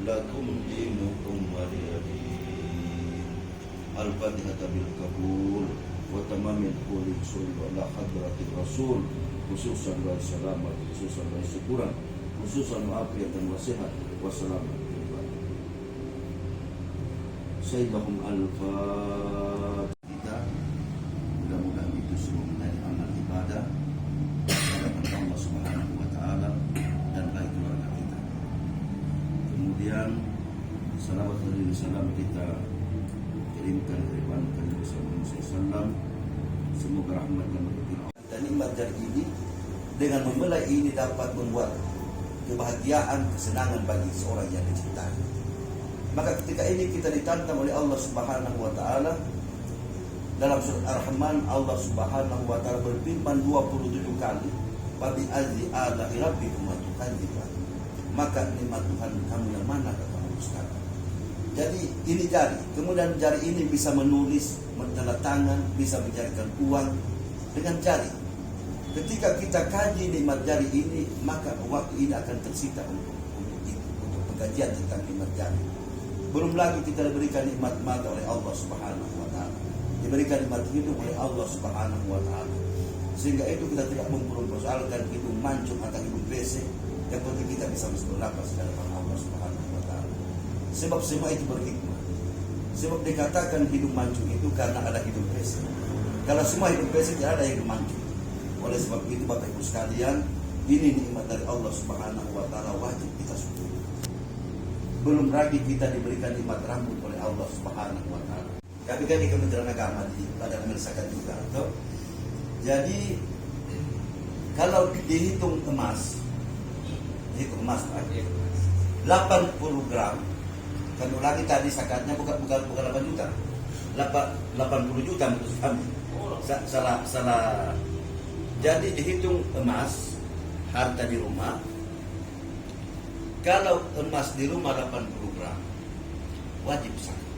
lakum dinukum waliyadin. Al-Fatihah bil qabul wa tamamil qul ala hadratir rasul khususan wa selamat, khususan wa syukuran, khususan wa afiat dan wasihat wa selamat. Sayyidahum al-Fatihah. Kita mudah-mudahan itu semua menjadi amal ibadah kepada Allah Subhanahu wa taala dan bagi keluarga kita. Kemudian salawat dan salam kita kirimkan kepada Nabi sallallahu alaihi wasallam. Semoga rahmat dan berkah dan nikmat dari ini dengan membelai ini dapat membuat kebahagiaan, kesenangan bagi seorang yang dicintai. Maka ketika ini kita ditantang oleh Allah Subhanahu wa taala dalam surat Ar-Rahman. Allah Subhanahu wa taala berfirman 27 kali, "Fabi azzi ala rabbikum wa tukadziban." Maka nikmat Tuhan kamu yang mana kata Allah sekarang. Jadi ini jari, kemudian jari ini bisa menulis, tanda tangan, bisa mencarikan uang dengan jari. Ketika kita kaji nikmat jari ini, maka waktu ini akan tersita untuk pengkajian tentang nikmat jari. Belum lagi kita diberikan nikmat mata oleh Allah Subhanahu wa taala, diberikan nikmat hidup oleh Allah Subhanahu wa taala. Sehingga itu kita tidak mempersoalkan hidung mancung atau hidung besek, yang penting kita bisa bernapas di hadapan Allah Subhanahu wa taala. Sebab semua itu berhikmah. Sebab dikatakan hidung mancung itu karena ada hidung besek. Kalau semua hidung besek tidak ada hidung mancung. Oleh sebab itu Bapak Ibu sekalian, ini nikmat dari Allah Subhanahu wa taala, wajib kita syukuri. Belum lagi kita diberikan nikmat rambut oleh Allah Subhanahu wa taala. Kami kan di Kementerian Agama di Badan Amil Zakat juga, toh. Jadi kalau dihitung emas, Pak, 80 gram. Kan lagi tadi zakatnya bukan 8 juta. 80 juta menurut kami. Salah. Jadi dihitung emas, harta di rumah. Kalau emas di rumah 80 gram, wajib zakat.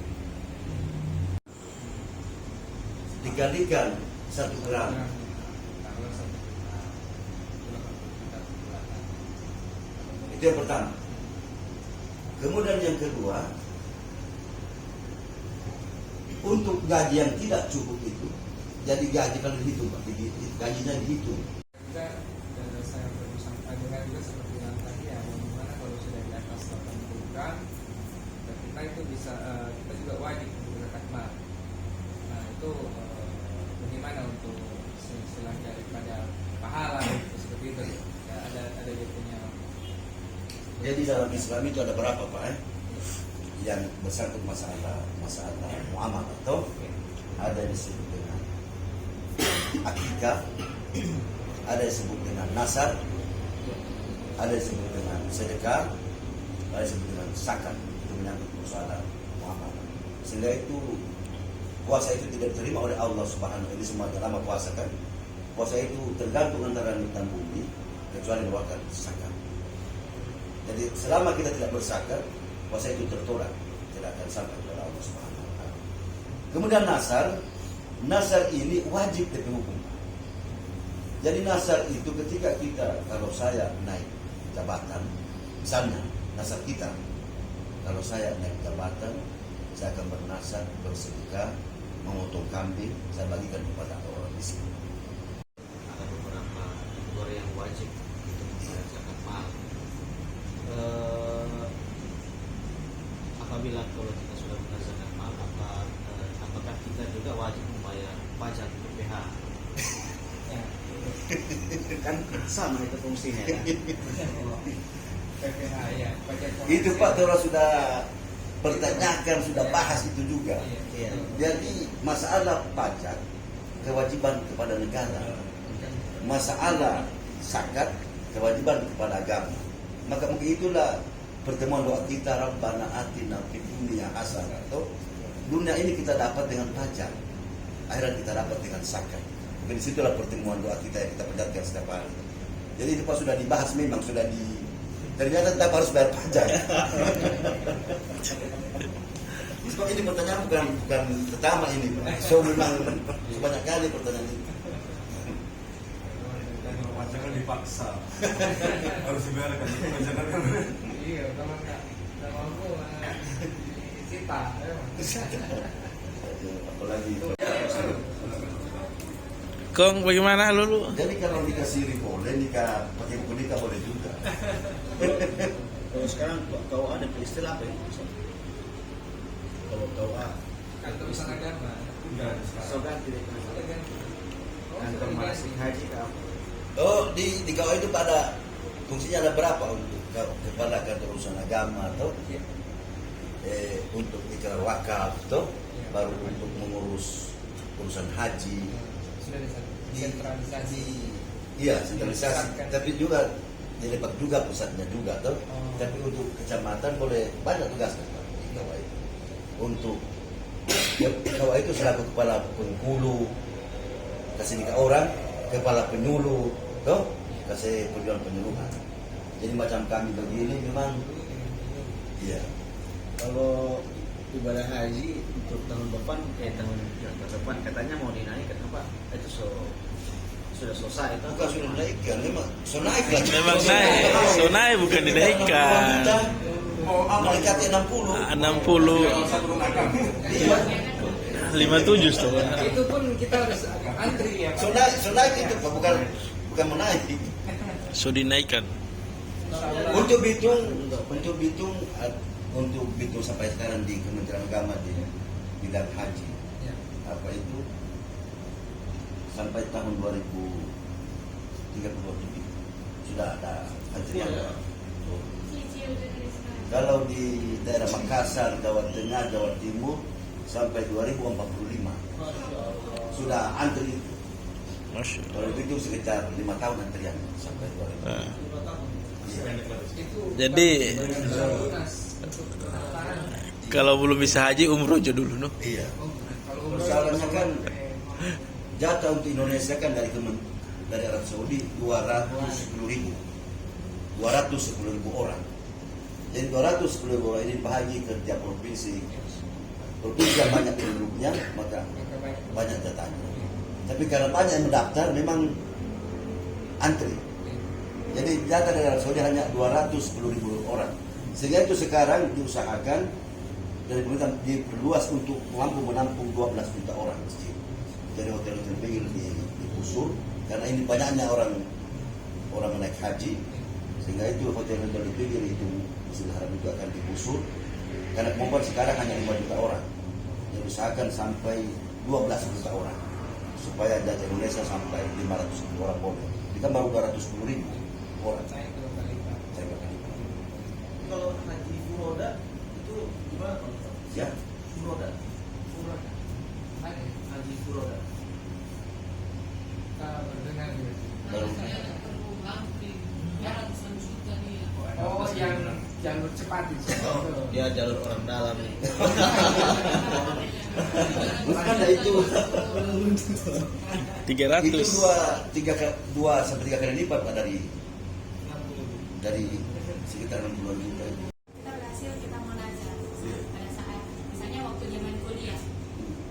Dikalikan 1 gram. Itu yang pertama. Kemudian yang kedua, untuk gaji yang tidak cukup itu, jadi gaji kalau dihitung, gajinya dihitung. Saya perlu sampaikan juga seperti yang tadi ya, bagaimana kalau sudah di atas 80 gram, kita itu bisa kita juga wajib untuk zakat mal. Nah itu bagaimana untuk istilah daripada pahala seperti itu ya, ada dia punya. Jadi dalam Islam itu ada berapa Pak? Yang bersangkut masalah muamalah atau ada yang disebut dengan akikah, ada yang disebut dengan nasar, ada yang disebut dengan sedekah, ada yang disebut dengan zakat. Itu menyangkut masalah muamalah. Sehingga itu puasa itu tidak diterima oleh Allah Subhanahu wa taala. Ini semua lama puasa kan. Puasa itu tergantung antara langit dan bumi kecuali waktu zakat. Jadi selama kita tidak berzakat, puasa itu tertolak, tidak akan sampai kepada Allah Subhanahu wa taala. Kemudian nasar ini wajib dihukum. Jadi nasar itu ketika kita, kalau saya naik jabatan, misalnya nasar kita, kalau saya naik jabatan, saya akan bernasar, bersedekah, memotong kambing, saya bagikan kepada orang miskin. Ada beberapa kategori yang wajib untuk membayar zakat mal. Apabila kalau kita sudah membayar zakat mal, apakah kita juga wajib membayar pajak PPh? Ya. Kan sama itu fungsinya ya. PPh ya, pajak Itu Pak Tora sudah pertanyakan, sudah bahas itu juga. Iya. Jadi masalah pajak kewajiban kepada negara, masalah zakat kewajiban kepada agama. Maka itulah pertemuan doa kita, Rabbana atina fid dunya hasanah. Dunia ini kita dapat dengan pajak, akhirat kita dapat dengan zakat. Maka disitulah pertemuan doa kita yang kita panjatkan setiap hari. Jadi itu Pak sudah dibahas, memang sudah ternyata tetap harus bayar pajak. Sebab ini pertanyaan bukan pertama ini Pak. So memang banyak kali pertanyaan ini. Jangan dipaksa. Harus dibayarkan. Jangan. Iya, kalau nggak mampu kita. Apalagi Kong, bagaimana lu? jadi kalau dikasih boleh, nikah pakai buku nikah boleh juga. Kalau sekarang kau ada istilah apa ya? Kalau kau Kantor urusan agama. So ganti deh Sudah ganti. Oh, kantor sudah manasik ganti. haji ke apa? Oh, di KUA itu pada fungsinya ada berapa untuk kepala kantor urusan agama atau Iya. untuk ikrar wakaf atau Iya. baru untuk mengurus urusan haji. Sudah desentralisasi. Iya, sentralisasi. Dipusatkan. Tapi juga dilepas juga pusatnya juga tuh. Oh. Tapi untuk kecamatan boleh banyak tugas kan Pak, di KUA itu. Untuk KUA itu selaku kepala Bengkulu, kasih nikah orang, kepala penyuluh, tuh kasih perjuangan penyuluhan. Jadi macam kami begini memang, iya. kalau ibadah haji untuk tahun depan Tahun depan katanya mau dinaikkan apa? Itu sudah selesai itu. Bukan sudah naikkan, memang sudah naik lah. Memang naik, so naik bukan dinaikkan. Mendekati 60. 60, Iya. 57 tuh. Itu pun kita harus antri ya. Sudah naik itu Pak, bukan menaik. So dinaikkan. Untuk Bitung sampai sekarang di Kementerian Agama di bidang haji Ya. apa itu sampai tahun 2030 sudah ada antrian. Kalau di daerah Makassar, Jawa Tengah, Jawa Timur sampai 2045 sudah antri. Masya Kalau itu sekitar 5 tahun antrian sampai 2000. Allah. Itu Jadi- baru lunas untuk pendaftaran. Kalau belum bisa haji, umroh aja dulu, no? Iya. Oh, kalau umroh Persoalannya itu kan sampai- jatah untuk Indonesia kan dari Arab Saudi 210.000 orang. Jadi 210.000 orang ini bahagi ke tiap provinsi. Provinsi yang banyak penduduknya maka banyak jatahnya. Tapi karena banyak yang mendaftar memang antri. Jadi jatah dari Arab Saudi hanya 210.000 orang. Sehingga itu sekarang diusahakan dari pemerintah diperluas untuk mampu menampung 12 juta orang masjid. Jadi hotel-hotel pinggir digusur karena ini banyaknya orang menaik haji, sehingga itu hotel-hotel di pinggir itu Masjidil Haram itu akan digusur karena kemampuan sekarang hanya 5 juta orang. Jadi usahakan sampai 12 juta orang supaya jatah Indonesia sampai 500 orang boleh. Kita baru 210.000 orang. Saya itu kali Pak. Saya berkali. kalau haji furoda itu gimana Pak? Ya, Furoda, Ada haji furoda. kita berdengar gitu. baru Oh, yang jalur cepat itu. Dia jalur orang dalam. bukan itu. 300. Itu dua sampai tiga kali lipat Pak, dari sekitar 60 juta itu. Kita berhasil kita munajat pada saat misalnya waktu zaman kuliah,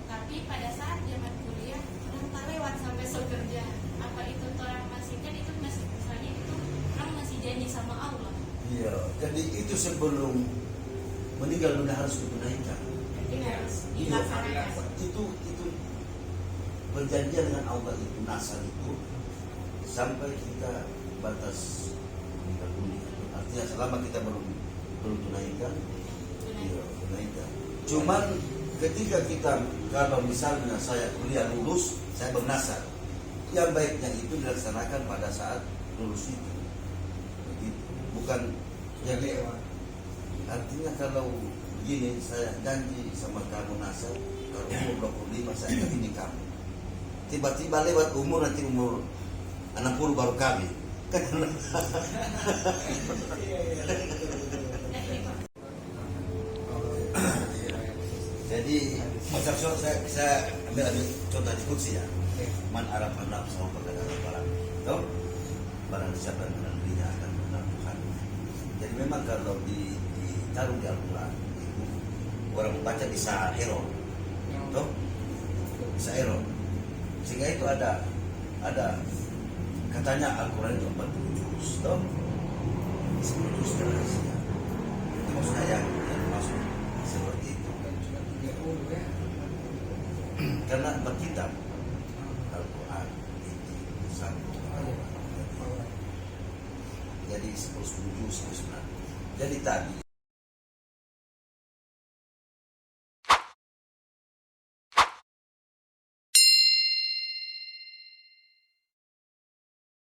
tapi pada saat zaman kuliah orang tak lewat sampai kerja apa itu orang masih kan itu masih misalnya itu orang masih janji sama Allah, Iya, jadi itu sebelum meninggal dunia harus ditunaikan. jadi harus Iya, dilaksanakan. itu perjanjian dengan Allah itu nasar itu sampai kita batas meninggal dunia. Artinya selama kita belum tunaikan, iya tunaikan. Cuman ketika kita kalau misalnya saya kuliah lulus, saya bernasar, yang baiknya itu dilaksanakan pada saat lulus itu. Begitu. Bukan jadi artinya kalau begini saya janji sama kamu nasar kalau umur 25 saya ini kamu. Tiba-tiba lewat umur nanti umur 60 baru kawin. Kan jadi macam saya ambil contoh di kursi ya. Man araf nafsu perkara barang. Tahu? Barang siapa yang mengenal dirinya akan mengenal Tuhan. Jadi memang kalau ditaruh di Al-Quran itu orang membaca bisa hero. Tahu? Bisa hero. Sehingga itu ada katanya Al-Quran itu 40 juz. Tahu? 10 juz rahasia. Itu maksudnya yang maksud seperti itu. karena berkitab Al-Quran itu satu jadi 10 setuju 9. Jadi tadi